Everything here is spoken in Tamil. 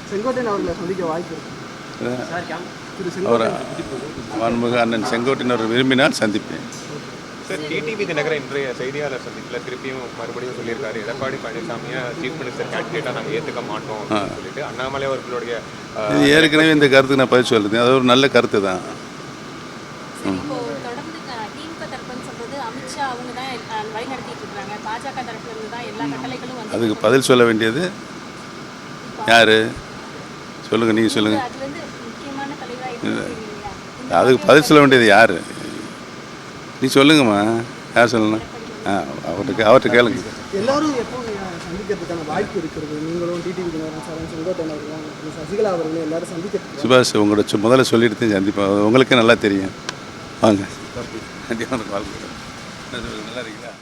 செங்கோட்டையன் அவர்களை சந்திக்க வாய்ப்பு அவர் மாண்புமிகு அண்ணன் செங்கோட்டையன் அவர் விரும்பினால் சந்திப்பேன். சார், டிடிவி தினகரன் இன்றைய செய்தியாளர் சந்திப்பில் திருப்பியும் மறுபடியும் சொல்லியிருக்காரு, எடப்பாடி பழனிசாமியை சீஃப் மினிஸ்டர் கேண்டிடேட்டாக நாங்கள் ஏற்றுக்க மாட்டோம் அப்படின்னு சொல்லிட்டு. அண்ணாமலை அவர்களுடைய இது ஏற்கனவே இந்த கருத்துக்கு நான் பதில் சொல்லுறேன். அது ஒரு நல்ல கருத்து தான். அதுக்கு பதில் சொல்ல வேண்டியது யார் சொல்லுங்கள், நீங்கள் சொல்லுங்கள். அதுக்கு பதில் சொல்ல வேண்டியது யார்? நீ சொல்லுங்கம்மா, யார் சொல்லணும்? அவர்கிட்ட கேளுங்க. எல்லாரும் எப்போ சந்திக்கிறதுக்கான வாய்ப்பு இருக்கிறது? நீங்களும் டிடிவி தினகரன், செங்கோட்டையன் அவர்களும், சசிகலா அவர்களும் எல்லாரும் சந்திக்க. சுபாஷ் உங்களோட முதல்ல சொல்லிட்டு சந்திப்பேன். உங்களுக்கே நல்லா தெரியும். வாங்க, கண்டிப்பாக வாழ்க்கை நல்லா இருக்கீங்களா?